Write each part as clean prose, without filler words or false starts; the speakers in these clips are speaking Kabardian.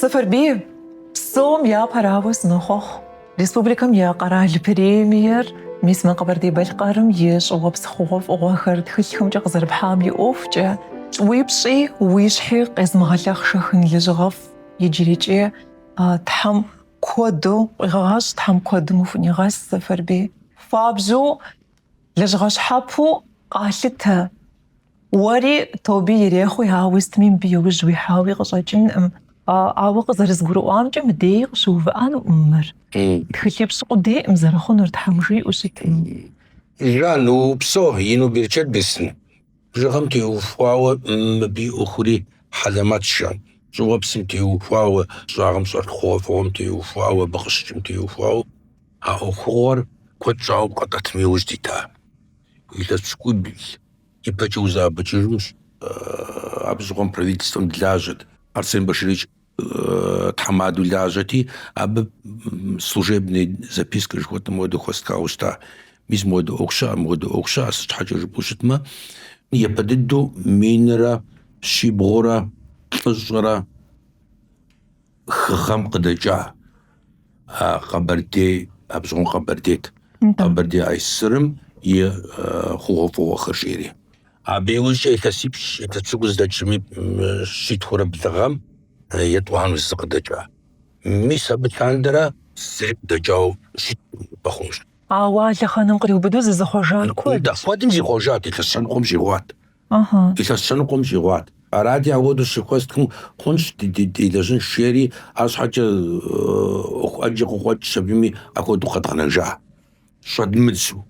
السفر بيه صوم يا براوس نخخ республикам я qaral премьер мис мен قبردي بالقارم يش وبس خوف وخر تخلكم جغزر بحام يوفجا ويبشي ويشحي قز مغلق شخن لجغف يجريجي تحم كودو غاش تحم كودو مفني غاش سفر بي فابجو لجغاش حابو قالتها وري توبي يريخو يهاوست مين بيوج ويحاوي غشاجن عاوق زرز قرؤام جم ديق شوف أنا أمر تخلي بسقو دي مزرخو نرتحمشي وشتين جانو بسوه ينو بيرشد بسن جغمتي وفواو مبي أخري حلمات شان جواب بسمتي وفواو زاغم صار خوف ومتي وفواو بخشتمتي وفواو أخور كنت جاو قطعت ميوجديتا إلا تسكوي بي يبجوزا بجرمش أبزغم правительством дляжет Арсен Баширович тхамаду ляжати аб служебный записка жгот моду хостауста мис моду окша с чхачу пушитма يبددو مينرا شيبغورا طجرا خم قدجا قبردي أبزغم قبردي أي سرم خوفو وخشيري أبيوش يتسيبش يتسوقز دجمي شيتورا بلغم يطوان وزق دجا ميسا بتاندرا سيب دجاو شيت بخوش عوالي خانم قريب بدوز زخوجال كود دا فادم زي خوجات يتسنقم جيغوات يتسنقم جيغوات أرادي أودو شكوستكم خونش دي لجن شيري أص حاجة أجي خوات شبيمي أكودو قد غنجا شاد مدسو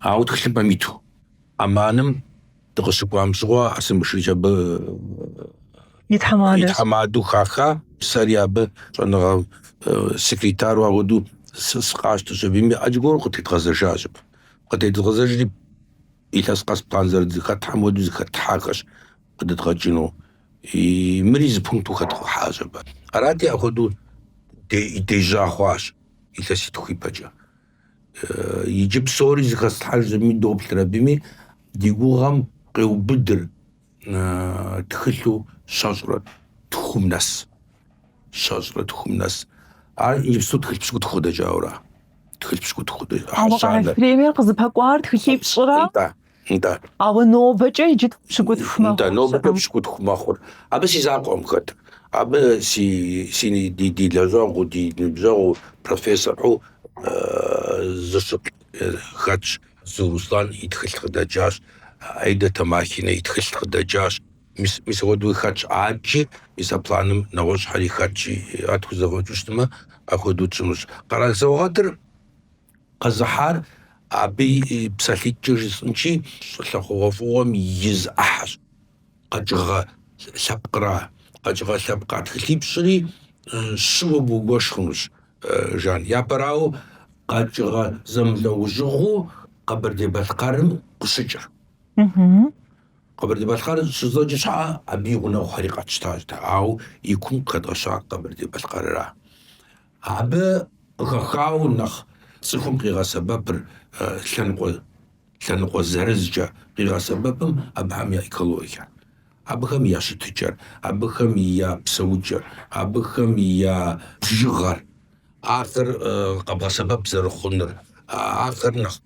أود خشب ميتو أمانم تغسقو أمسغوا أسم بشريجا يتحمادو خاخا ساريا شنغا سكرتار وغدو سقاشتو شبيمي أجغور قد يتغزجاجب قد يتغزجي يتسقاس بطانزر ديكات حمودو ديكات حاقش قد يتغجنو مريز بونتو خد حاجب أرادي أخدو ديجا خواش يتسيتو خيباجا يجيب صوري زيكاس حاجة من دوب ترابيمي ديقوغم قيو بدر تخلو شجرة تخوم ناس يجيب صوت تخل بشكو تخودا جاورا تخل بشكو تخودا عوض بريمير قصبها قوار تخلي بسرعة انت أو نوبجة يجد بشكو تخوما انت نوبجة بشكو تخوما خور أبا سيزاقهم خد أبا سيني دي لازوغو دي نبزوغو بروفيسور زشق خدش زورستان يدخل خداجاش أيضا تماكينة يدخل خداجاش مس ودو خدش عاجي مس بلانم نوش حالي خدشي أدخل زوجوشتما أخدو تشمش قرار زوغادر قزحار أبي بساليت جرسنشي سلخوفوهم يزأحش قجغا سبقرا تخلي بشري شوبو وشخنش جان يابراو قاجغا زملو جغو قبردي بالقارم قشجر قبردي بالقارم شزوجي شعا أبيغنا وحريقات شتاجتا أو يكون قد أشعا قبردي بالقاررا أبا غاو نخ سيخم قيغا سبب لنقو زرزجا قيغا سببم أبهم يا إيكولوجيا أبهم يا شتجر أبهم يا بسوجر أبهم يا جغر آخر قبل سبب زر خنر آخر نخ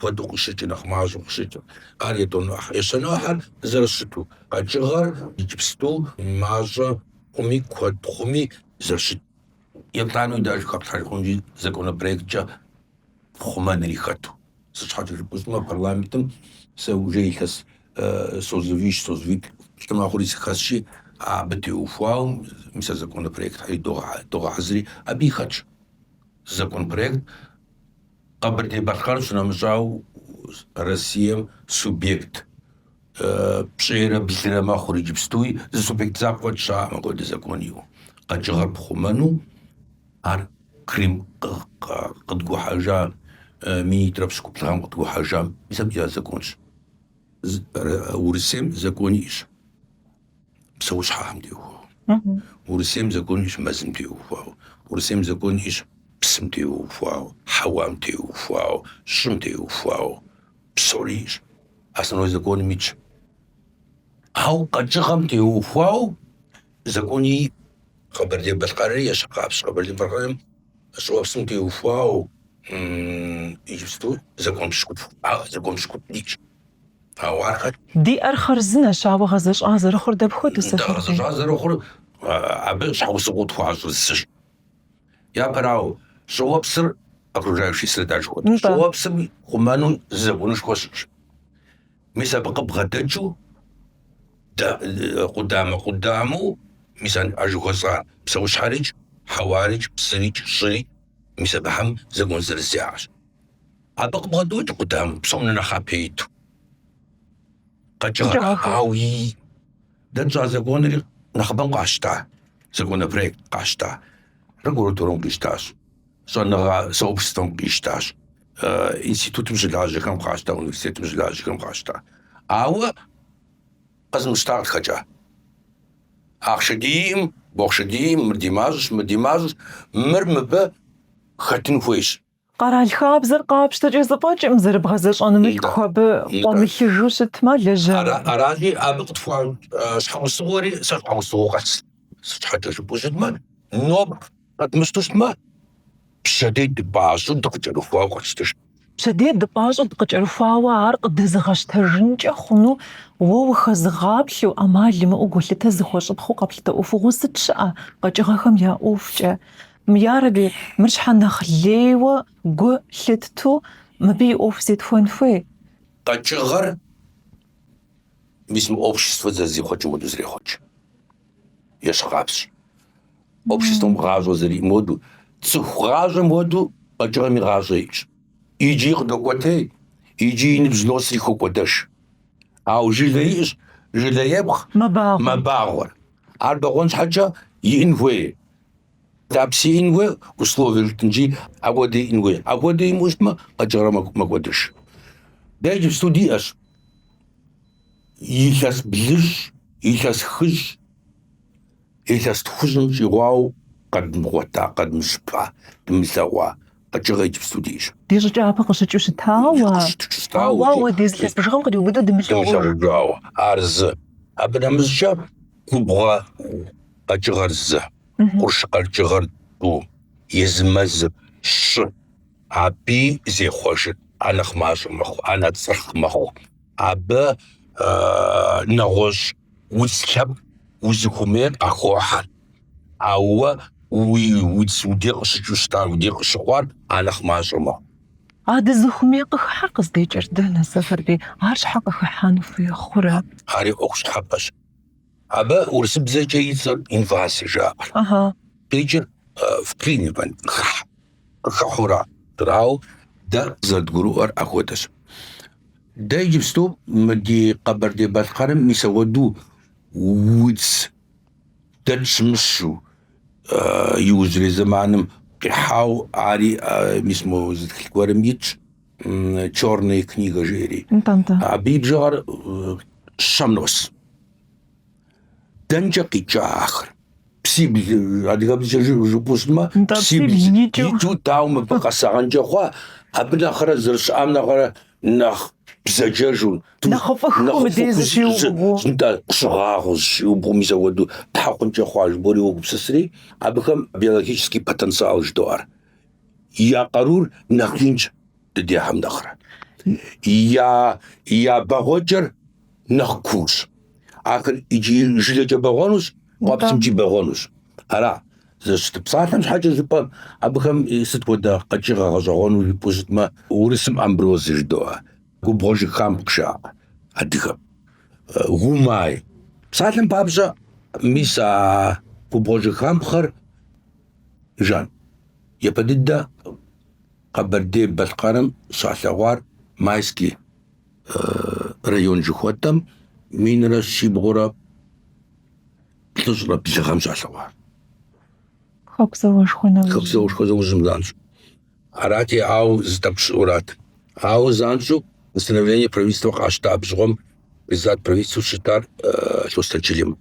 بدو قشتي نخ ماجو قشتي أريدون يسنو أحد زر شتو أجغر يجبستو ماجو خمي كود خمي زر شت يبتانو يداج قبل خمي زكونا بريكجا خما نريخاتو سشحاجة جبوزما برلامتم سوجي كس سوزويك كما أخوري سخاسشي بدي وفاو مثل زكونا بريكت هاي دوغا حزري أبي خاتش закон проект قبردي بالخارج نمجاو رسيم سوبيكت بشيرة بلنا ما خرج بستوي سوبيكت زاقوات شاء ما قد زكونيو قد جغب خمانو ار كريم قد قو حاجة مي تربسكو بلغام قد قو حاجة بسبب يا زكونش ورسيم زكونيش بسوش حاهم ديو ورسيم زكونيش مازم ديو ورسيم زكونيش بسمتي وفاو حوامتي وفاو شمتي وفاو بسوريش أصلا زكوني ميتش هاو قد جغمتي وفاو زكوني Кабардино Балкария шакапс, Кабардино Балкария собственно ты уфау иджипсту законшкут лич. А вархат دي أرخر زنا شعب غزش آزر خور دبخوتو سفر دغز جازر اخر ابي شاوسقوت فاز Я парау, шоопсер окружающей среда жхот. Да. Шоопсер хуманун забунуш хошш. Миса бaqabghadaju да قدامه مثلا أجوكسان بسوش حرج حوارج بسريج شري ميسا بحم زقون زرزياش أبقبغدوج قدام بصومنا خابيتو قجر هاوي دنجا زقون نخبن قاشتا زقون بريك قاشتا رقولو تورون بيشتاش صنغا سوبستون بيشتاش институтым жылажыкым кашта, университетым жылажыкым кашта. Ауы қызым штарт хача. Ақшыдейім, боқшыдейім, мірдимажыш, мірмібі хатын хуеш. قرالخاب زر قابشتر يزباج مزر بغزش أنا ملك خاب قاملخيجوش تمالج أراجي أبقت فوق شحال صغوري شحال صغوقات شحال شبوزت ما نوب قد مستوش ما بشديد باعزو دقجلو فوق قدستش شديد دباج قجر فاوار قد زغش ترنج أخنو وو خزغابلو أمال لما أقول تزخوش بخو قبل تأوفو ستشا قجغهم يا أوفجا يا ربي مش حنخليوه قو لتتو مبي أوفزيت فون فوي قجغر باسم общество زي خوش مودو زري خوش يشغابش общество غازو زري مودو تسخغازو مودو قجغر مي غازو يش يجي قدوكوتي يجي نبزنوسي خوكودش أو جليش جليبخ ما باغور عالبغونش حاجة ينفوي تابسي إنوي условия تنجي أودي إنوي أودي مجمع أجرا ما قدش دايج بستودي أش يلاس بلج يلاس خج يلاس تخجن جواو قد مغوطا قد مشبع دمساوا أجرا يجب ستوديش ديجا جابا قشتشوش تاوا وديز لاس بشغم قد يبدو دمساوا جواو أرز أبدا مزجاب كبغا أجرا رزا قرش قرجغر دو يزمز ش عبي زي خوشت أنا خماش مخو أنا تصرخ مخو عبا نغوش وزكب وزكومير أخوحل أو وديق شجوشتار وديق شوار أنا خماش مخو عاد الزخميق حق صديجر دهنا سفر دي عارش حق حانو في خورا هاري أخش حبش عبا ورسب زي جيد إنفاسي جابر بيجر في كلينيبان خورا تراو دا زاد قروار أخوتش دا يجبستو مدي قبر دي بالقرم ميسودو ويدس دادش مشو يوزري زمانم قحاو عاري ميسمو زد الكوارم يتش чёрная книга жери عبيب جار شمنوس دنجا قيجا آخر بسيب هذيك جبوسما بسيب يجو تاوم بقى سانجا خوا أبنا خرا زرش أمنا خرا نخ بزجاجون نخفخو مديز شيو نتا شغاغوز شيو بوميزا ودو تحقنجا خوا جبوري وبسسري أبكم بيولوجيسكي потенциал جدوار يا قرور نخينج تدي حمد أخرى يا باغوجر نخكوش آخر يجي جلجا باغونوس وابسم جي باغونوس هلا زشت بصراحة حاجة زبان أبخم ستودا قجيغا غزغون ويبوزت ما ورسم أمبروز جدوها قبغوجي خام قشاق هديخم غوماي بصراحة بابزا ميسا قبغوجي خام خر جان يبدد قبردي بالقرم صاحلوار مايسكي ريون جخوتم مين رشي بغرب تجرب بيش خمسة صاحلوار خبزوش خونا زمدانش арати ау здабшурат ау занчу восстановление правительства Кашта бжгом изад правительство шитар шостачилим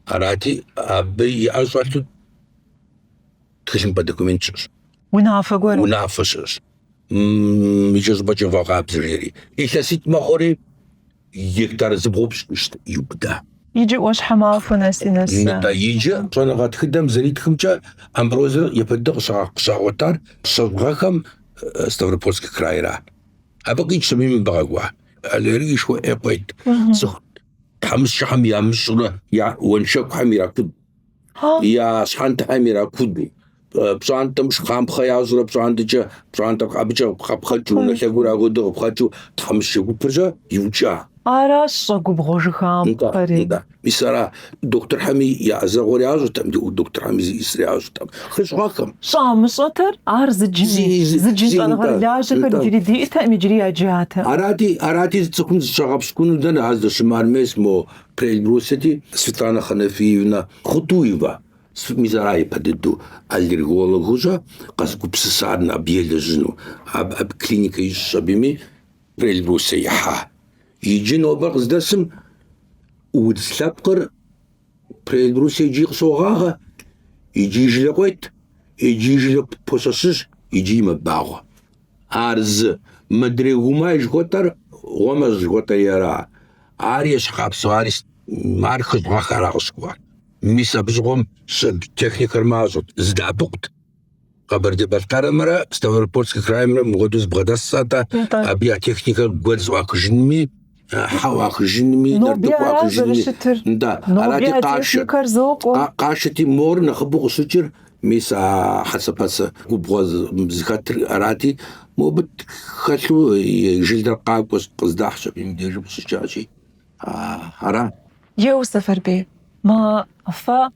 арати аби ажвату тхим по документчиш ونعفشش ميجز بجن واقع بزريري إيش سيت مخوري يقدر زبوبش يبدا يجي واش حمافو ناسي نتا يجي صنع خدم زريت خمسة أمبروزر يبدأ قصاوتار صبغهم ستافروبولسك كرايرا أبغى يجسمي من بعقوا الريش شو إبيت صح خمس شحم يا مصر يا ونشك حميرا كود يا صحن حميرا كود بسانت مش خام خيازر بسانت أبجا خبخجو نشجورا غدو خبخجو خمس شو برجا يوجا آراش صقو بغوجهم قري مثلا دكتور حمي يا زغوري عزوتم دكتور حمي يسري عزوتم خش راكم شام سطر عرض زجني أنا غلاجة كجري دي تأمي جري أجاتها أرادي تكون شغب سكون دنا هذا شمار مسمو بريلبروسيتي سветлана خنفيевна خطويبا ميزاراي بددو аллергологужа قاسكو بسسارنا بيلجنو اب كلينيكا يشبيمي بريلبروسيحا يجي نوبر قصدسم ودسلابقر بريلبروسي يجي قصوغاغا يجي جلقويت يجي جلق بوسسش يجي مباغو عرز مدري هما يجغوتر وما يجغوتر يرا عاريش قابسو عاريش مارخش غاخرا غسكوار ميسا بزغم تكنيكر مازوت زدابقت قبر دي بالقرمرة ستافروبولسك كرايمرة مغدوز بغداساتا أبيع تكنيكر غوز واكجنمي حواك جنمي نوبيا رازر دا على قاشتي مور نخبو سوتشر ميسا حسب كوبغوز مزكاتر أراتي مو بتخلو جلد قاقوس قصداح شبين ديجو بسجاجي هرا يوسف ربي ما فا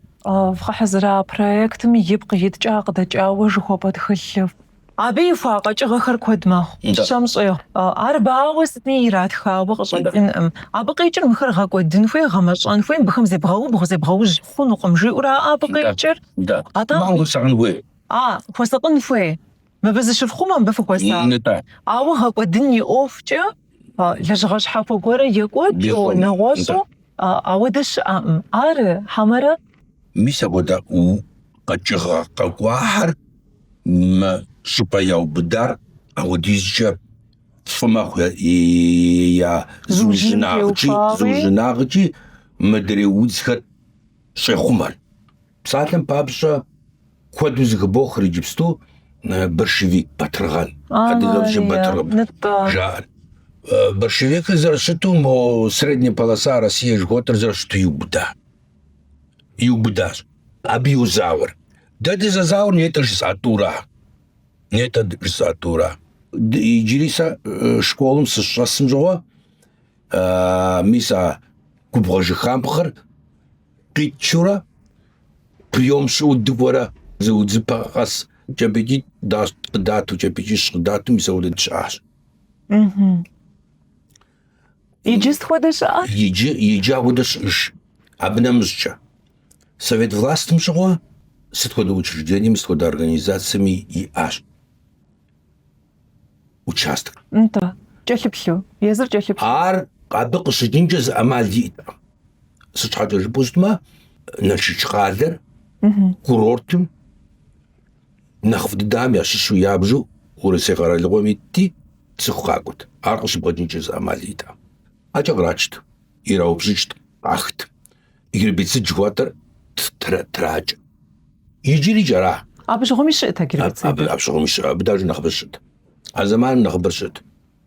فحزرا بروجكتم يبقى يتجاق دجاوج وخوبت خلف أبي فاقج غخر كودما شمس أربعة وستني رات خابق صدقين أبقى يجر مخر غاقودن فين غمصان فين بخم زبغو خونو قمجي ورا أبقى يجر ما هو سعنوي فسقن فين ما بزش فخوما بفك وسا أو غاقودن يوف جا لجغش حافو غورا يقود نغوصو أو دش حمرا ميسا بودا و قجغا قواحر ما شبايا بدار أو ديجا فما يا زوجناغجي مدري وزخت شيخومر ساعتين بابشا كودوز غبوخ رجبستو برشيفيك باترغان هذا باترغان جار برشيفيك زرشتو مو средняя полоса России жготер зрашто юбуда абиозавр дадизазавр не это жисатура не это жисатура иджириса школам сышасым жого миса кубгожи хампхар китчура приемшы уддугора зудзипагас жабеги дату жабеги шдату миса уддшаш يجي خودش يجي خودش обнамжча совет властым жого сытхода учреждениями сытхода организациями и аж участок انت جالبلو يزر جالبلو ар абы къыщыкӏынкӏэ зыӏэмал диӏэтэкъым сыщхьэкӏэ жыпӏэу Налшык къалэр курортым нэхъ дыдэхьэм ящыщу ябжу Урысей къэралыгъуэм итти цӏыху къакӏуэт. Ар къыщыбгъэкӏынкӏэ зыӏэмал иӏэтэкъым. ӏэкӏэ кърачт, ираупщӏыкӏт, къахт. Гербицид жыхуэтӏэр тракӏ. Иджыри кӏэра. Абы щыгъуэми щыӏэт а гербицид. Абы щыгъуэми щыӏэ. Абы дажи нэхъыбэр щыӏэт. А зэманым нэхъыбэр щыӏэт.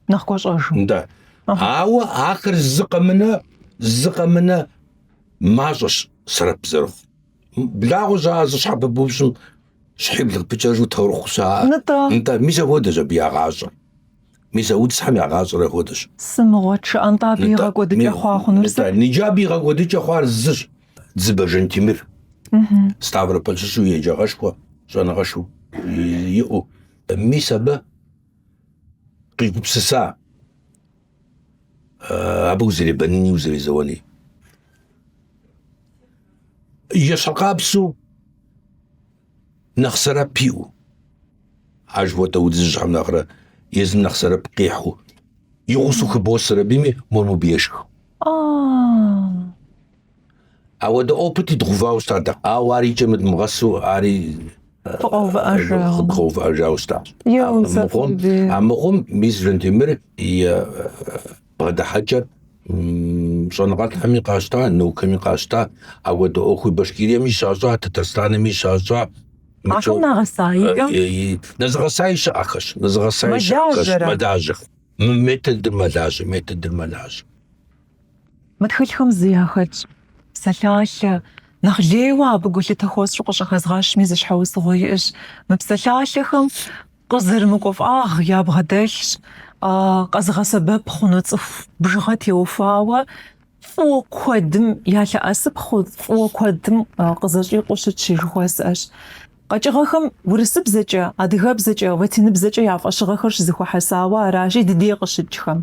Нэхъ гуащӏэжу. Да. Ауэ ахэр зы къэмынэ мащӏэщ сэрапзэрыхъу. Благъуэ щӏа зыщхьэбыбупщӏым щхьиблы пыкӏэжу таурыхъу щаӏэ. Нтӏэ мис апхуэдэщ абы ягъащӏэр. Мис а удзхьэм ягъащӏэр апхуэдэщ. Сымыгъуэт шыӏэнтӏаби игъэкӏуэдыкӏэ хъуа хъунур зы. Ниджаби игъэкӏуэдыкӏэ хъуар зыщ. Дзыбэ Жантимир. Ставрополь щыщу еджагъэшхуэ, щӏэныгъэшхуэ иӏэу. Мис абы къигупсыса. Абы узэребэныни узэрезэуэни. Ещхьыкъапсэу нэхъ сэрэп иӏэу. Ар жыхуэтӏэ удзыжьхэм нэхърэ езым нэхъ сэрэп къихьэу. Игъусэу хыбоу сэрэпӏими мормобешх. Ауэдэ опыт идгъувауэ щытат. Ауэ ар икӏэ мыдмыгъэсу ари къыпхъэувыӏэжауэ щытащ. А мыгъуэм мис Жантимир и бгъэдыхьэкӏэр شنغال همي قاشتا نو كمي قاشتا أود أخو بشكيريا مي شاجا تترستان مي شاجا عشان نغساي نزغساي شاخش نزغساي شاخش مداجر متد المداجر متخلكم زياخت سلالة نغليوا بقول تخوص شقش خزغاش ميزش حوس غويش مبسلالهم قزر مكوف يا بغدلش قزغ سبب خنوصف بجغتي وفاوة فو قدم يا لأسب خذ فو قدم قزر يقوشت شيرخواساش قاجغهم ورسب زجا أدغب زجا وتنب زجا يعفشغخش زخو حساوة راجي دديق شجخم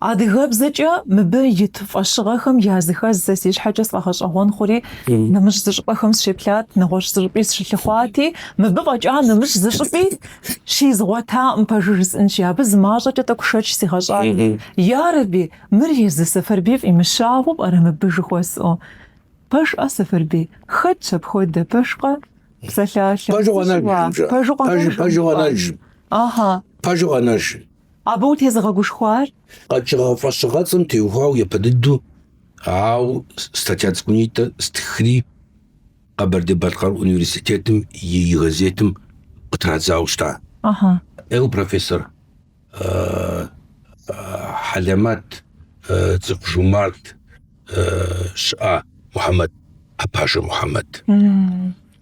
أدغب زجا مبيت فشغخم يازخز زسيش حاجة صفحش أغوان خوري نمش زجبخم شبلات نغوش زربيس شلخواتي مبقاج نمش زجبي شي زغوتا مبجرز انشيا بزماجة تكشش سيخاجات يا ربي مريز سفر بيف إمشاوب أرى مبجخواسو باش أسفر بي خدش بخود باشقة بسلاشة باجو أناج أبو تيزغا قشخوار قاجغا فشغاتم تيوهاو يبددو أو ستاتياتسكونيتا استخري قبر دي بلقار أونيورسيتيتم يغزيتم قطرازاوشتا أو بروفيسور حلمات تقجمارت شاء محمد أباشا محمد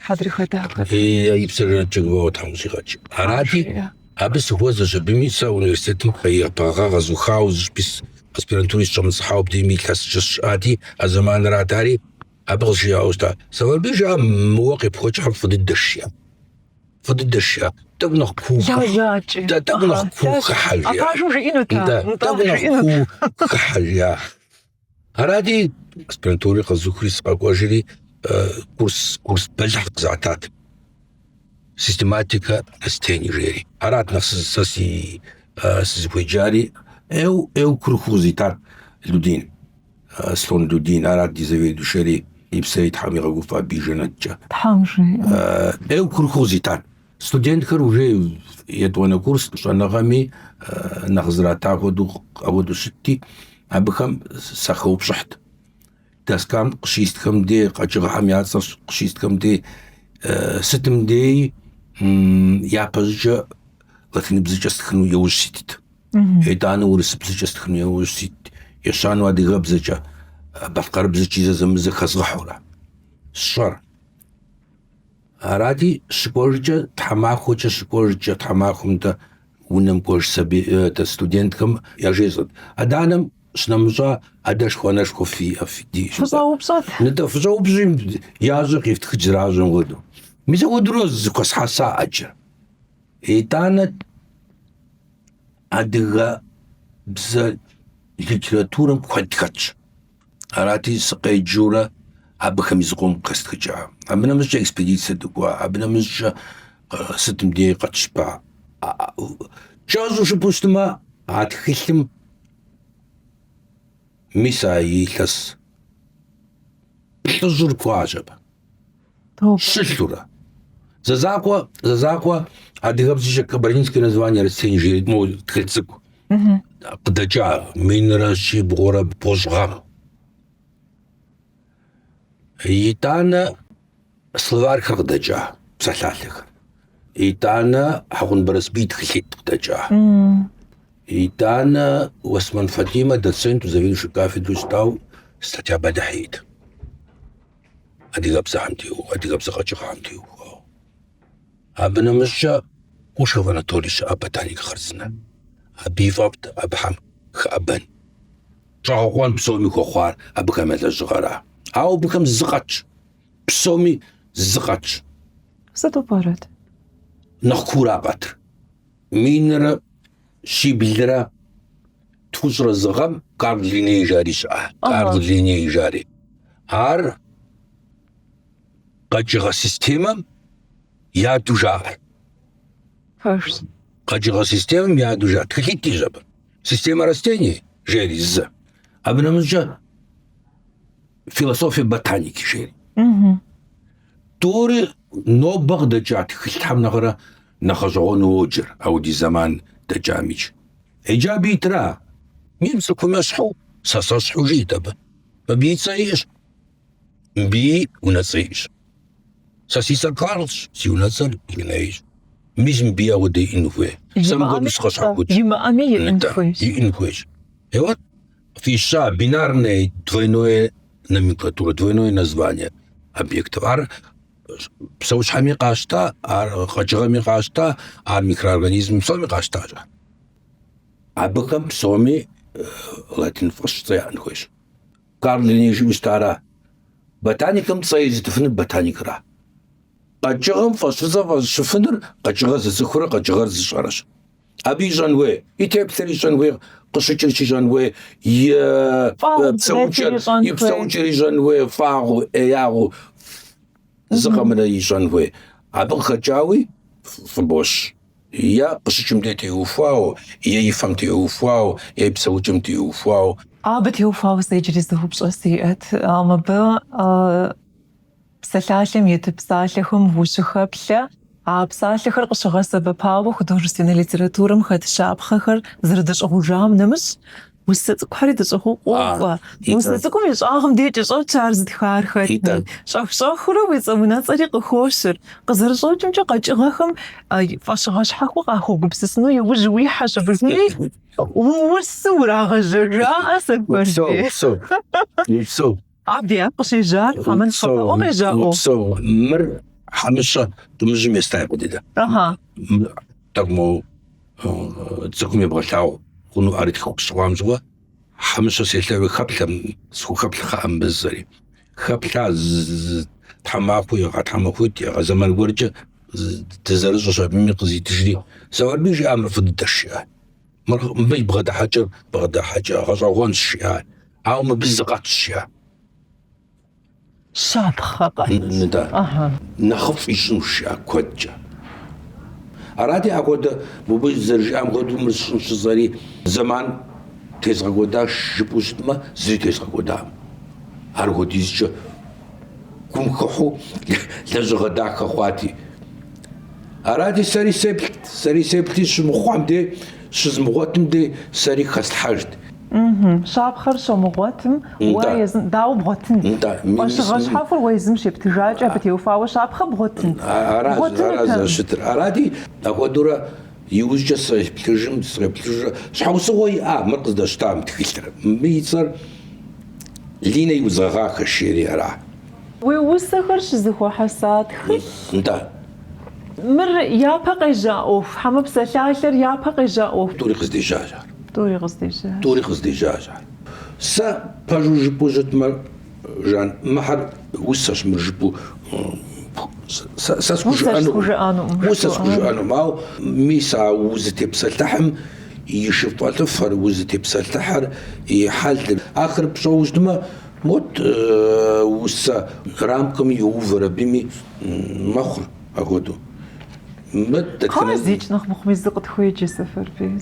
حضري خداك يبصر تجوا تامشيغاتش أرادي أبس هو زوج بميسا ونيرسيتم يبغى غزو خاوز بس أسبرانتوري شمس حاوب دي ميتلاس جش آدي أزمان راتاري أبغى شيء أوستا سوال بيجا مواقف خوش حب فضد الدشيا تبنخ كوخ تبنخ كوخ حاجة تبنخ كوخ حاجة هرادي أسبرانتوري غزو كريس باقواجري كورس بلح زعتات سيستماتيكا استيني جيري هرات نفس ساسي سيزويجاري أو كروخوزيتار لودين سلون لودين هرات دي زوي دوشري يبسيت حامي غوفا بيجناتجا تحامشي أو كروخوزيتار ستودنت كروجي يدوانا كورس شانغامي نغزراتا أودو شتي أبخم سخو بشحت تاسكام قشيستكم دي قاجغ حميات قشيستكم دي ستم دي يا بزجا لكن بزجا استخنو يوج سيتت هيدانو ورس بزجا استخنو يوج سيت يشانو ادي غبزجا بفقر بزجا زمزة خزغحورا الشر أرادي شكورجا تحماخوجا شكورجا تحماخوم دا ونم كوش سبي دا ستودنتكم يا جيزد أدانم شنمجا أداش خواناشكو في دي فزاو بصات نتا فزاو بزيم يازق يفتخ جراجن غدو ميزا ودروز كوس حاسا أجر إيتانت أدغا بزا ليتراتورم كوادكاتش أراتي سقي جورا أبخم يزقوم قستخجا أبنا مزجا إكسبيديسة دقوا أبنا مزجا ستم دقيقة تشبع جازو شبوستما عاتخيلم ميساي لس تزور كواجب شلتورا زازاقوا أدغبزيش كبرинское название растений ну ткецку قدجا минраши бгора божгам يتانا سلوار قدجا بسلالخ يتانا حقن برسبيت خليت قدجا يتانا واسمان فاطمة دسنتو زويل شكافي دوستاو استاتيا بدحيت أدي قبزة خامتيو أبنا مشجا وشوفنا توليش أبتاني خرزنا أبيفابت أبحم خأبن جاوان بسومي كوخوار أبكم الزغارة أو بكم زقاتش بسومي زقاتش ستو بارد نخورا قطر مينرا شي بلدرا توزر الزغم قارد ليني جاري شعه قارد ليني جاري هار قاجغا سيستيمم يا دوجار فرس قاجغا سيستيمم يا دوجار تخليتي جاب سيستيم رستيني جاري زا أبنا مزجا فيلسوفي بوتانيكي جاري دوري نو بغدا جات خلتهم نغرا نخزغون وجر أو دي زمان دجاميج إيجابي ترى Мин цӏыкӏум ещхьу, сэ сощхьу жейт абы. Мыбий цӏэ иӏэщ. Мыбий унэцӏейщ. Сэ си цӏэр Карлщ, си унэцӏэр Инейщ. Мис мыбий ауэдэ иӏэн хуей. Сэ мыгуэду сыкъыщхьэхукӏ. Имыӏэми иӏэн хуейщ. Иӏэн хуейщ. И вот фища бинарная двойное номенклатура, двойное название объектов. Ар псэущхьэми къащтэ, ар къэкӏыгъэми къащтэ, ар микроорганизм псоми къащтэ. Абыхэм псоми латин фӏэщ цӏэ яӏэн хуейщ. Карл Линей жиӏэущ ара. Ботаникэм цӏэ изытыфыныр ботаникра. Къэкӏыгъэм фӏэщыцӏэ фӏэщыфыныр къэкӏыгъэ зыцӏыхурэ къэкӏыгъэр зыщӏэрэщ. Абы ищӏэн хуей, и теплъэр ищӏэн хуей, къыщыкӏыр щищӏэн хуей, и псэукӏэр ищӏэн хуей, фагъу, ӏеягъу, зыкъэмрэ ищӏэн хуей. Абы къыхэкӏауи фӏыбощ. Я къыщыкӏым де теухуауэ, е и фэм теухуауэ, е и псэукӏэм теухуауэ. Абы теухуауэ сэ иджыри зыхупщӏэ сиӏэт. Мыбы псалъалъэм иту псалъэхэм ущыхэплъэ, а псалъэхэр къыщыгъэсэбэпауэ художественной литературэм хэт щапхъэхэр зэрыдэщӏыгъужам нэмыщӏ усэ цӏыкӏухэри дыщӏыгъуу къокӏуэ. Усэ цӏыкӏум и щӏагъым дежкӏэ щӏэчӏ ар зытхар хэтми. Щӏэх-щӏэхыурэ уи цӏэ унэцӏэри къыхощыр. Къызэрыщӏэкӏымкӏэ къэкӏыгъэхэм фӏэщыгъэ щхьэхуэ къахуэгупсысыну иужь уихьэщ абыхэми усу урагъэжьэжа сэ гуэрдей. Абди къыщежьар хьэмэн фӏэӏуэ къежьаӏуэу. Мыр хьэмыщэ дымыжьым естай къудиӏэ. Тӏэкӏумэ цӏыкӏум ебгъэлъагъу хъуну ӏэри тхыгъущыгъуам щыгъуэ хьэмыщэ селъэуи хэплъэм схухэплъ кхъыӏэмбызэри. Хэплъа тхьэмахуи егъэтхьэмахуит егъэзэман гуэркӏэ дызэрыщӏэщ абыми къызитыжри зауэрбий жиӏа мыр фӏы дыдэщ жиӏа. Мыбы и бгъэдыхьэкӏэр гъэщӏэгъуэнщ жиӏа. Ауэ мыбы зыкъэтщ жиӏа. Щапхъэ къэт. Нэхъыфӏ ищӏынущ жиӏа куэдкӏэ. Арати апхуэдэ мыбы зэрыжиӏам хуэдэу мыр щызэри зэман тезгъэкӏуэдащ жыпӏэу щытмэ, зыри тезгъэкӏуэдакъым. Архуэдизкӏэ гум хыхьу лэжьыгъэ дахэ хъуати. Арати сэри сеплъти щымыхъуам де, щызмыгъуэтым де сэри хэслъхьэжт. Щапхъэр щомыгъуэтым, уэ дауэ бгъуэтын? Фӏэщыгъэ щхьэхуэр уэ езым щептыжакӏэ абы теухуауэ щапхъэ бгъуэтын? Араз щытыр. Арати апхуэдэурэ иужькӏэ среплъыжрэ щхьэусыгъуэ иӏа, мыр къыздэщтам тхылъыр. Мыбы и цӏэр Линей узгъэгъахэ шейри ара. Уи усэхэр щызыхуэхьэса тхылъ? Мыр япэ къежьа ӏуэху, хьэмэ псалъалъэр япэ къежьа ӏуэху? Тӏури къыздежьащ ар. Тӏури къыздежьащ ар. Сэ пэжу жыпӏэу щытмэ, Жан, мыхьэр усэщ мыр жыпӏэу. Сэ схужыӏэну, ауэ мис а узытепсэлъыхьым и шыфӏэлӏыфэр, узытепсэлъыхьыр, и хьэлыр. Ахэр пщӏэуэ щытмэ, мот усэ рамкэм иувэр абыми мэхъур апхуэдэу. Зикӏ нэхъ мыхъуми зы къытхуеджэ Сэфэрбей.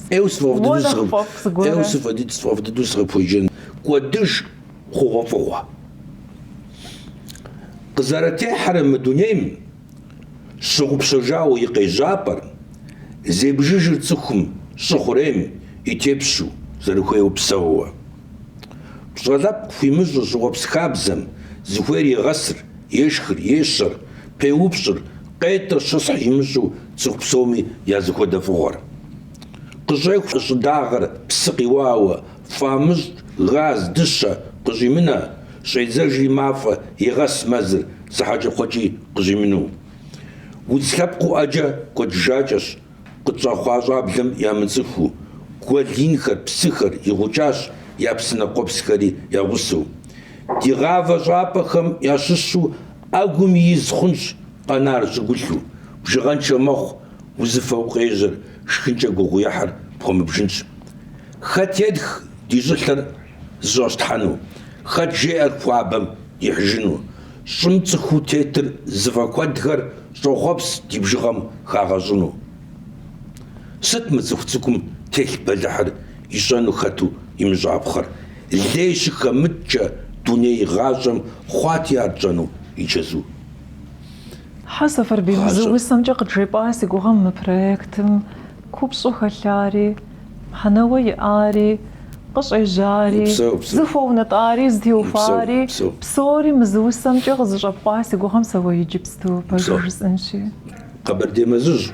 Сфӏэфӏдыдэу сыкъыпхуеджэн. Кӏуэдыж хъугъуэфӏыгъуэ. Къызэрытехьэрэ мы дунейм щыгъупщэжауэ и къежьапӏэр зебжыжыр цӏыхум щӏыхъурейм и тепщу зэрыхуейуэ псэууэ. Пщӏэлэпкъ хуимыщӏу щӏыгъуэпс хабзэм зыхуейр егъэсыр, ешхыр, ещэр, пеупщӏыр, къетӏыр щысхь имыщӏу цӏыху псоми я зыхуэдэ фӏыгъуэр. Къыщӏеху щӏыдагъэр псы къиуауэ, фамыщӏ, газ, дыщэ къыщӏимынэ, щӏедзэжри мафӏэ егъэс мэзыр сыхьэкӏэкхъуэкӏи къыщӏимыну. Удз лъэпкъыу ӏэджэ кӏуэдыжакӏэщ, къытщӏэхъуа щӏаблэм ямыцӏыхуу, гуэлинхэр, псыхэр игъукӏащ я псынэкъуэпсхэри ягъусэу. Ди гъавэ щӏапӏэхэм ящыщу ӏэгум из хъунщ къэнар щӏыгулъу. Бжыгъэншэ мэхъу, узыфэу къежьэр, шхынкӏэ гугъуехьыр пхуэмыбжынщ. Хэт едх ди щӏылъэр зыщӏэщтхьэну, хэт жеӏэр хуабэм ихьыжыну. Щӏым цӏыхуу тетыр зыфӏэ куэдхэр щӏохъуэпс ди бжыгъэм хагъэщӏыну. Сыт мы цӏыху цӏыкӏум телъ бэлыхьыр ищӏэну хэту имыщӏапхъэр? Лей щыхэмыткӏэ дуней гъащӏэм хъуати ар тщӏэну ичэзу. Сэфэрбей, зы усэмкӏэ къыджепӏа си гугъэм мы проектым купщӏу хэлъари, хьэнэуэ иӏари, قشع جاري بسو. زفو نطاري زديوفاري بسو. بصوري مزوسم جغز جبقاسي قوهم سوي يجيب ستو بجرس انشي قبر دي مزوج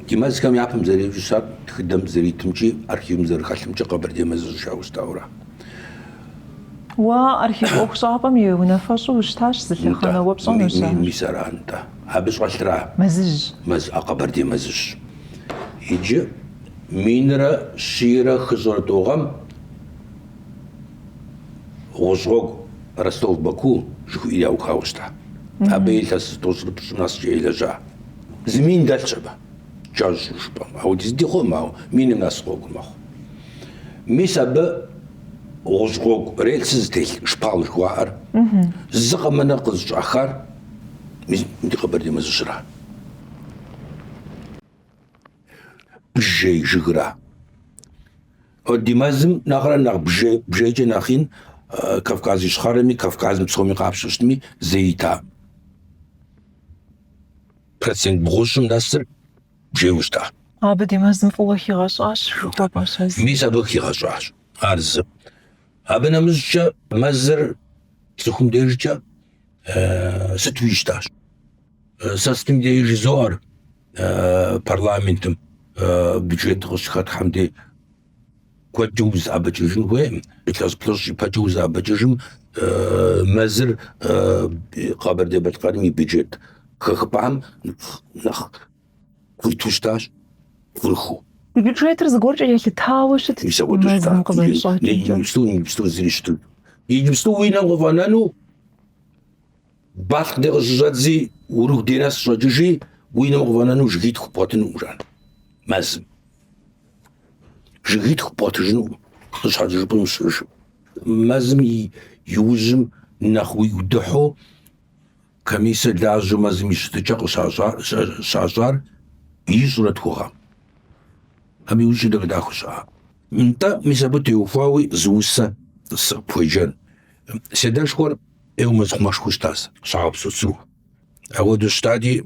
كيماز كم يعرفم زري جسات تخدم زري تمشي أركيم زر خشمشي قبر دي مزوج شاوس تاورا وأركيب أوكشابم يونفش وشتاش زلي خانا وبصون وشاش ميسارا أنت هابش غشرا مزج قبر دي مزوج يجي مينرا شيرا خزر دوغم غزغوغ رستوف باكو شكو إلى وكاوستا أبي تاس توصل ناس جاي لجا زمين دالشبه جاز شبه أو دي خو ما مين الناس غوغ ما ميساب غزغوغ ريلسز تيل شبال خوار زغ من قز آخر مدي خبر دي مزجرا بجي جغرا ودي مازم نغرا نغ بجي جي ناخين كافكازي شخارمي كافكاز مصومي قابششتمي زيتا برسنج بغوشم ناصر بجي وشتا بدي مازم فوهي غشاش شو باشاز ميسا دوكي غشاش عرز أبنا مزجا مزر سخم ديرجا ستويشتاش ساستم ديرجي زور برلامنتم بجيت غشخات حمدي كوجوز أبجيجن وين إتلاس بلوش بجوز أبجيجن مزر قابر دي بالقادمي بجيت خخبام نخ كويتوشتاش كلخو بجيتر زغورج يلي تاوشت مازم قبل صوت يجبستو زريشتو يجبستو وينا غفانانو باخ دي غزادزي وروح ديناس شاجيجي وينا غفانانو جغيت خباتن وران مازم جغيت خباتجنو شاجيج بمشرش مازم يوزم نخوي ودحو كميسة لازم مازم يشتجق شاجار يزرت خوها أمي يوجد داخل شاها انت ميسابوتي وفاوي زوسة بويجان سيدان شكور ايو مزخماش خوشتاس شعب سوسو اود اشتادي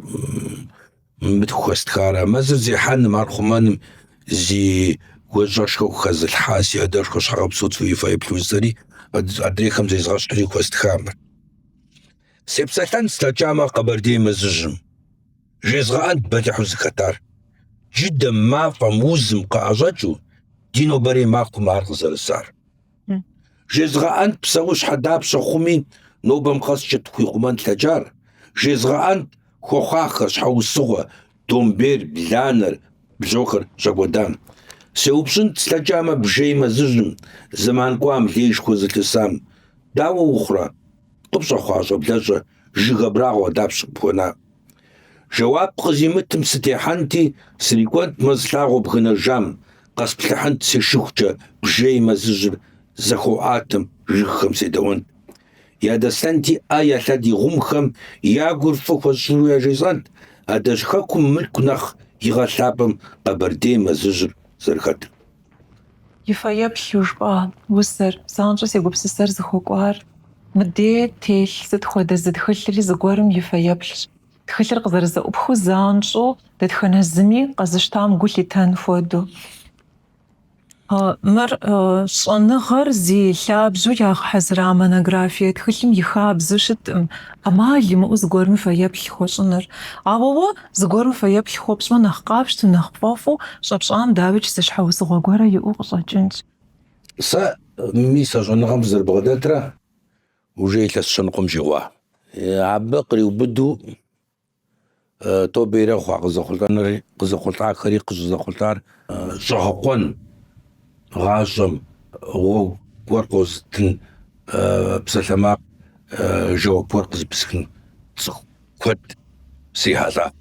متخوست خارا مازر زي حان مارخمان زي وجاشكو خز الحاسي ادركو شعب سوسو يفاي بلوزري ادريكم زي زغاشتري خوست خامر سيبساتان ستاجاما قبردي مزجم جيزغان باتحو زكتار جدا ما فموزم قاعجاتو دينو بري ماكو مارغز السار جيزغا أنت بسوش حداب شخومين نوبم خاص شتخوي قمان تجار جيزغا أنت خوخاخر شحو الصغة دومبير بلانر بجوخر جاقودان سيوبشن تسلاجاما بجي مزجم زمان قوام ليش خوزة السام داو أخرى قبشا خواجة بلاجة جيغا براغو دابش بونا جواب قزيمتم ستيحانتي سريكوانت مزلاغو بغنا جام قصبتحانت سيشوخجة بجي مزجر زخواتم جيخم سيدوان يا دستانتي آيا ثادي غمخم يا غرفو فشرو يا جيزانت أدشخاكم ملك نخ يغاثابم قبردي مزجر زرخات يفايب حيوشبا وسر سانجو سيقوب سسر زخوكوار مدي تيل زدخو دزدخل لي زغورم يفايبلش تخلر قدر زأبخو زانجو ددخنا زمي قزشتام قولي تنفودو مر شنغر زي لابجو يا حزرا منوغرافيا تخلم يخابزو شت أمالي ما زغورم فيابل خوشنر أبوه زغورم فيابل خوبش ما نخقابش تنخفافو شبشام دابج سشحو زغورا يوق صاجنج سا ميسا جنغم زر بغدادرا وجيت لسشنقم جوا عبقري وبدو تو بيرا خوا قزخلتار قزخلتار خري قزخلتار شهقون غاشم و ورقوز تن بسلما جو ورقوز بسكن كود سي هذا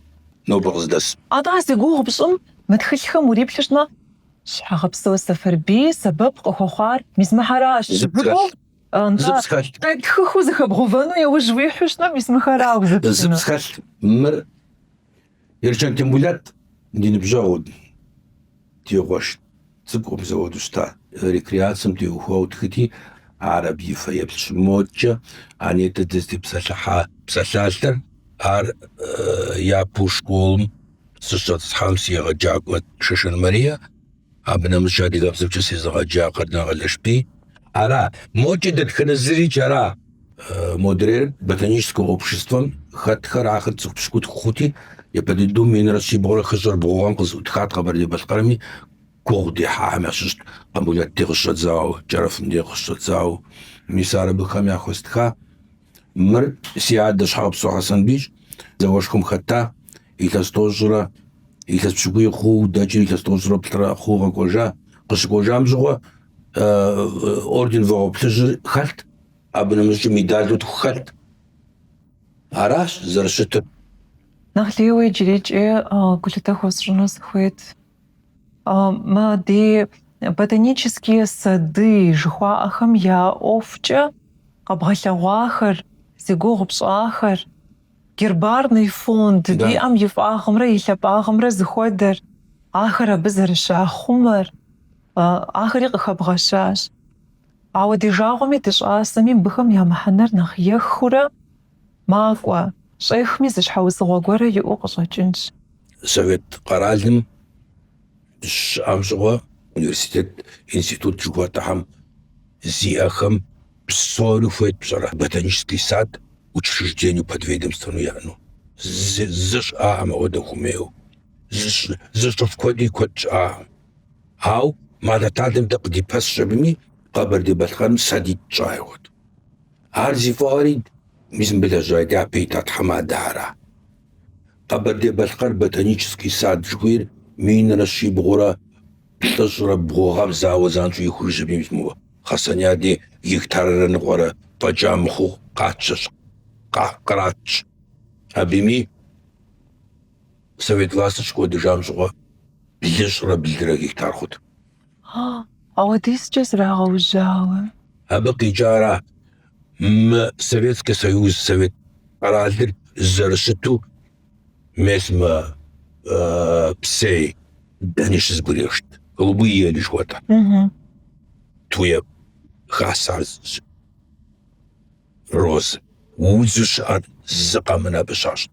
نو بغز دس أضع سيقوه بشم متخلخم وريبلشنا شحاق بسو السفر بي سبب قخوخار ميزمحراش زبسكال زبسكال تخخو زخبغوفانو يا وجوي حوشنا ميزمحراو زبسكال مر يرجع تمولات دين بجاود تيغوش تقوم زود شتا ريكرياسم تيغو تختي عربي فيبش موجة أني تدزتي بسلاشتر ار يا بوشكولم سشت خمسي غجاقوت ششن مريا أبنا مش هادي قبض بجسي زغاجة قدنا غلشبي أرا موجودة خنزري جرا مدير ботанического общества хатхар ахат цукшкут хути я подойду мен России бора хажар боган кыз утхат хабарди басқарами когди хамашст амбулят тегшат зау жарафын дегшат зау мисара бхам я хостха мр сиад шаб сухасан бич завошком хата илас тожра илас чугуй ху дачи илас тожра птра хуга кожа кыш кожам жуга орден воплж халт أبنمش ميدالو تخلت عراش زرشت نخليوي جريج قلت تخصص خويت ما دي ботанические сады жхва ахам я овча قبغلواخر زيغوغ بصاخر гербарный фонд دي ام يفاخمره يلباخمره زخودر آخر بزر شاخمر آخر يقخبغشاش عودي جاغمي تشقاسمي بخم يا محنر نخ يخورا ماقوا شيخمي زشحوز غوغورا يوقصا جنش Совет قرالم أمزغوا университет институт жуатахам зиахам псорюфет псора ботанический сад учреждению подведомственную яну зыш ам одахумеу зыш входи кот ау мадатадем дaqdi пасшабми قبردي بالخان سديد جايود عارزي فاريد ميزن بلا جايدا بيتات حما دارا قبردي بالخان ботанический сад جوير مين رشي بغورا تشرب بغوغام زاوزان شو يخرج بيمسمو خاصنيا دي يكتررن غورا بجامخو قاتش قراتش أبيمي سويت واسش كود جامشغو بيشرا بلدرا يكتر خود عوديس جزرا غوجاوة أبقي جارة Советский Союз, Совет قرالدر زرشتو месма псей دانش زبريشت голубые лишь вот تويا خاساز роз وزش ар زقامنا بشاش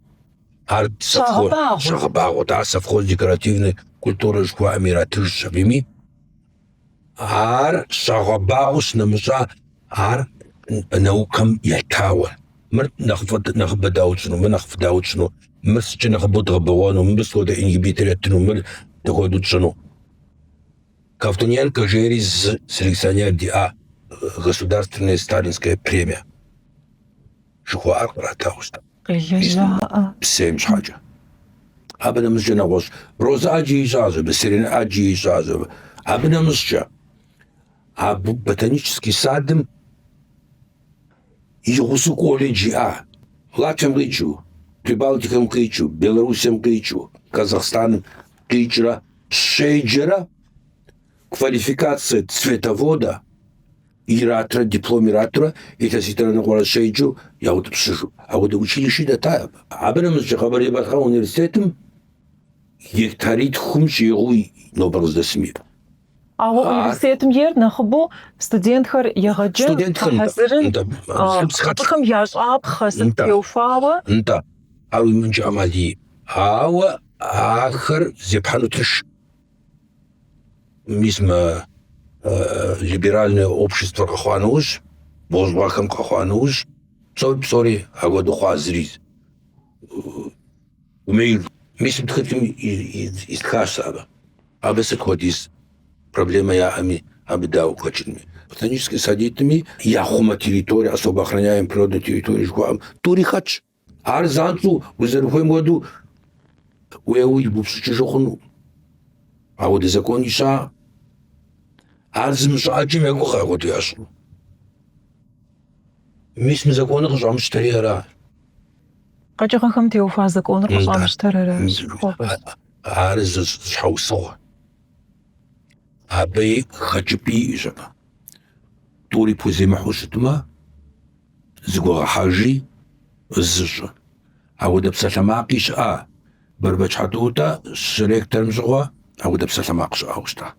ар шахабагу да совхоз декоративной культуры жхва амиратыш шабими ар шахабагус намжа ар наукам يتاول مر نخفض داوتشنو من نخفض داوتشنو مسج نخبط غبوانو مس ودا ингибиторятну мер доходучну Ковтуненко Жерис селекционер ДИА государственная сталинская премия شخوار قراتاوست بسيم حاجة أبدا مش جناوش روزا أجي إجازة بسرين أجي إجازة أبدا مش جا أبو ботанический садом يغسو колледжи Латвиям кычу, Прибалтикам кычу, Белоруссиям кычу, Казахстаном кычра, шейджера, квалификация цветовода, иратора, диплом иратора, это ситарана гора шейджу, я вот псижу. А вот училище дата, абенам с Джахабари Батха университетом, ектарит хумши егуй нобраз десмир. А университетом ер нахбу студентхар ягаджин хазырын бхам яжаб хасып теуфава انت او من جامعي هاو اخر зепханутыш мисма либеральное общество кахуануш бозбахам кахуануш сори агоду хазриз умею мисм тхатим из хасаба абесет ходис проблема я абидау кочинми. Ботаническими садитами я хума территория, особо охраняем природную территорию жгуам. Турихач. Арзанцу в зарухоем году уеуй бупсу чижохуну. А вот и закон иша арзмш аджим я гуха году яшу. Мисми законы хужам штарира. قاجخم теуфа законы хужам штарира. Арз шаусо. أبي خجبي إجابة دوري بوزي محوشتما زغوغ حاجي الزجر عودة بسلاماقيش بربج حدوتا شريك ترمزغوا عودة بسلاماقش أوشتا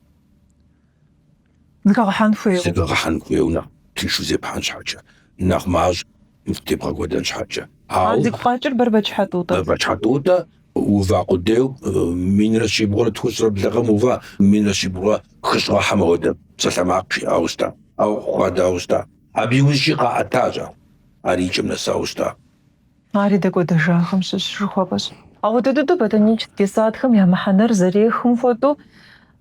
زغوغ حنفيو زغوغ حنفيو نا تنشو زي بحانش حاجة ناخ ماج مفتبغا قودانش حاجة عندك قاجر بربج حدوتا بربج حدوتا ува къудеу минрэ щибгъурэ тхущӏрэ блэгъэм ува минрэ щибгъурэ хыщӏгъэхьэм ауэдэ псалъэмакъ щиӏауэ щыта, ауэ хуадауэ щыта. Абы и ужьи къаӏэтащ ар икӏым нэсауэ щыта. Ари дэкӏуэдэжахэм щыщ жыхуэпӏэщ. Ауэ дыдэу ботанические садхэм я мыхьэнэр зэрехым хуэдэу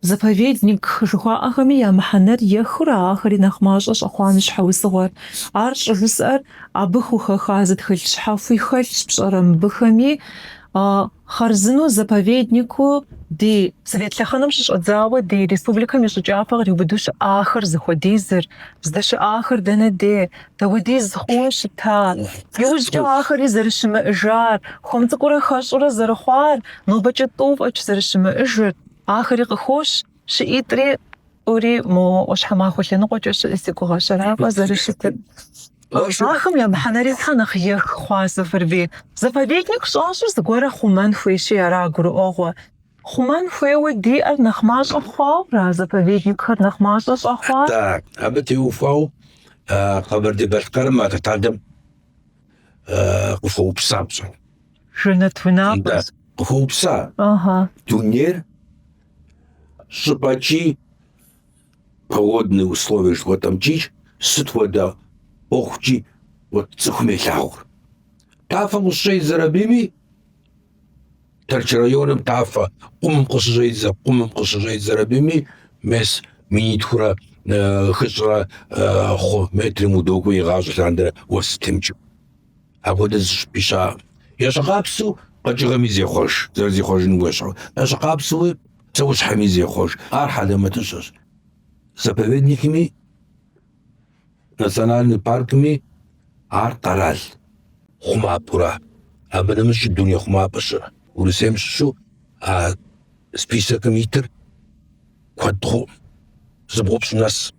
заповедник жыхуаӏэхэми я мыхьэнэр ехыурэ ахэри нэхъ мащӏэ щӏэхъуану щхьэусыгъуэр. Ар щӏыжысӏэр абы хухэха зы тхылъ щхьэхуи хэлъщ пщӏэрэ мыбыхэми. Хъарзынэу заповеднику ди Совет лъэхъэнэм щыщӏэдзауэ ди республикэм и щӏыкӏапӏэ къриубыдэу щыӏахэр зыхуэдизыр, здэщыӏахэр дэнэ де, дауэдиз хъууэ щыта, иужькӏэ ахэри зэрыщымыӏыжар, хуэм цӏыкӏурэ хэщӏурэ зэрыхъуар, нобэкӏэ тӏу фӏэкӏ зэрыщымыӏыжыр, ахэри къыхощ, щыӏитӏри тӏури мо ӏуащхьэмахуэ лъэныкъуэкӏэ щыӏэ си гугъэщ, арапӏэ зэрыщытыр. Ахэм я мыхьэнэри тхьэ нэхъ ех хъуа Сафарбей. Заповедник щӏащӏыр зыгуэрэ хъумэн хуейщи ара гурыӏуэгъуэ. Хъумэн хуейуэ диӏэр нэхъ мащӏэ хъуауэра заповедникхэр нэхъ мащӏэ щӏэхъуар? Так, абы теухуау Кабардино-Балкарым а татадэм къыхуэупса пщӏэ. Жэнэт унафӏэ. Къыхуэупса. Дунейр щӏыпӏэкӏи погодные условия жыхуэтӏэмкӏи сыт хуэдэ ӏуэхукӏи цӏыхум елъагъур. Тафэм къыщыщӏедзэрэбийми, Тэрч районым тафэ къумым къыщыщӏедзэрэбийми мес минитхурэ хыщӏрэ хъу метрым удогуэ игъащӏэ лъандэрэ уэстымкӏэ. Апхуэдэ зыщӏыпӏи щаӏым. Ещӏэкъапсэу къэкӏыгъэми зехъуэж, зэрызехъуэжыным уещӏэу. Ещӏэкъапсэуи псэущхьэми зехъуэж. Ар хьэлэмэтыщӏэщ. Заповедникми, национальный паркми ар къэрал хъумапӏэура. Абы нэмыщӏ дуней хъумапӏэ щыӏэ. Урысейм щыщу списокым итыр куэд хъуӏум, зыбгъупщӏ нэс.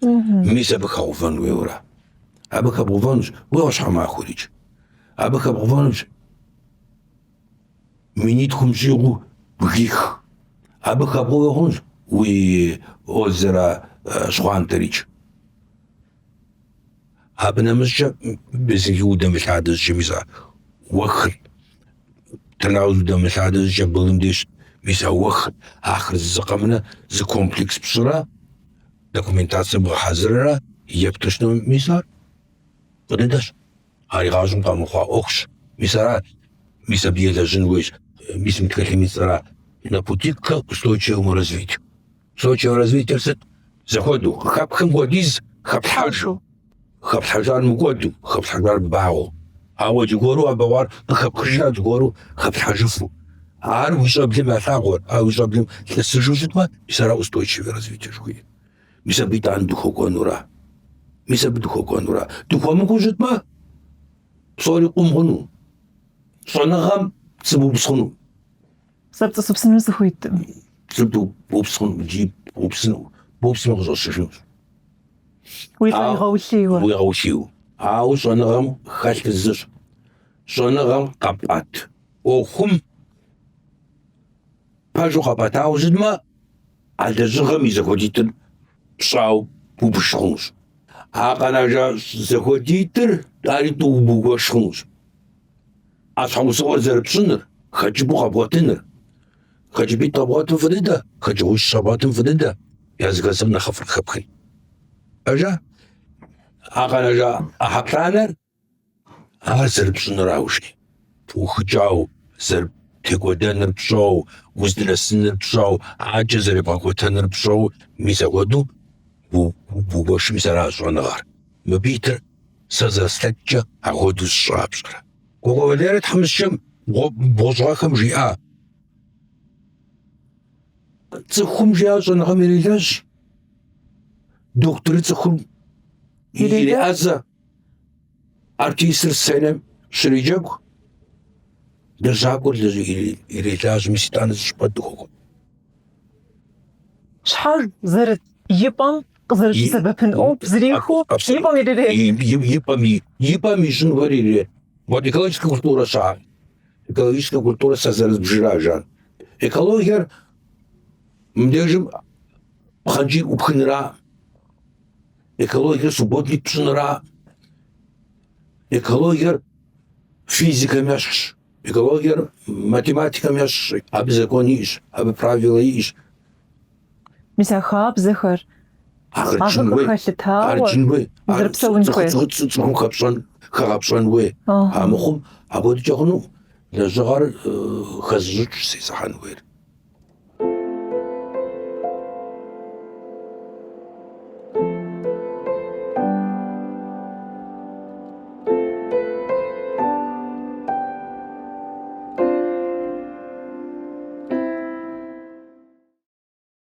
Мис абы хэбгъувэн хуейуэра. Абы хэбгъувэнущ уи ӏуащхьэмахуэр икӏ. Абы хэбгъувэнущ минитхум щӏигъуу бгих. Абы хэбгъувэ хъунущ уи озеро Шхъуантэр икӏ. Абы нэмыщӏкӏэ Бесынхи удэмылъадэ зыщӏ мис а уэхыр, Тырныауз удэмылъадэ зыщӏ былым деж мис а уэхыр, ахэр зыкъэмынэ зы комплекс пщӏырэ, документацие бгъэхьэзыррэ ептыщӏну мис ар къыдэдэщ. Ар игъащӏэм къэмыхъуа ӏуэхущ. Мис арат. Мис абы елэжьын хуейщ. Мисым тхылъым и цӏэрат. На пути к устойчивому развитию. Устойчивое развитие сыт? Зэхуэдэу хэпхэм хуэдиз хэплъхьэжу. Хэплъхьэжар мыкӏуэду, хэплъхьэжар бауэу. Ауэ зыгуэру абэуар къыхэпхыжа зыгуэру хэплъхьэжыфу. Ар уи щӏэблым ялъагъуэр, ар уи щӏэблым лъэсыжу щытмэ, мис ара устойчивое развитие жыхуиӏэр. Мис абы итӏанэ дыхуэкӏуэнура. Мис абы дыхуэкӏуэнура. Дыхуэмыхъуу щытмэ, псори къум хъуну. Щӏэныгъэм цӏыбыупс хъуну. Зэпцӏысыпсыну зыхуитӏым. Цӏыбыупс хъуну, икӏи бупсмэ къыщӏэсыжынущ. Уи къигъэулъийуэ. Уигъэулъийуэ. Ауэ щӏэныгъэм хэлъ зыщ. Щӏэныгъэм къэпӏат. ӏуэхум пэжу къэпӏэтауэ щытмэ, а лэжьыгъэм и зэхуэдитӏыр пщӏауэ бубыш хъунущ. А къэнэжа зэхуэдитӏыр ари тӏу убугуэш хъунущ. А щхьэусыгъуэр зэрыпщӏыныр, хэкӏыпӏэу къэбгъуэтыныр. Хэкӏыпӏитӏ къэбгъуэтым фӏы дыдэ, хэкӏыгъуищ къэбгъуэтым фӏы дыдэ. Языхэсым нэхъыфӏыр хэпхын. Ажа? А къэнэжа ӏыхьэплӏанэр ар зэрыпщӏыныр аужри. Пыухыкӏауэ, зэрытекӏуэдэныр пщӏэу, уздынэсыныр пщӏэу, аджэ зэребгъэкӏуэтэныр пщӏэу, мис апхуэдэу убугуэшым мис аращ щӏэныгъэр. Мыбы итыр сэ зэрыслъэкӏкӏэ апхуэдэу сщӏа пщӏырэ. Гуэгуэ Валерэ тхьэмыщкӏэм бгъущӏыгъэхэм жиӏа. Цӏыхум жиӏа щӏэныгъэм ирилэжь. Дохутырыр цӏыхум иреӏэзэ. Артистыр сценэм щриджэгу. Лэжьакӏуэр ирелажьэ, мис итӏанэ зыщӏыпӏэ дыхуэкӏуэ. Щхьэж ипӏэм къызэрыщысэбэпын ӏуэху зрихыу ипӏэм иререй. Ипӏэм ищӏынхэр ирей. Вот экологическая культура щаӏэ. Экологическая культура сэ зэрызбжыражар. Экологиер мыбдежым пхъэнкӏий ӏупхынра. Экологиер субботник пщӏынра. Экологиер физикэм ещхьщ. Экология математикам яш, абы закон иш, абы правила иш. Мисахабзахар. Арчинвей. Арчинвей. Хапшанвей. Амухум, абод жахну. Лажар хазжуч сизаханвей.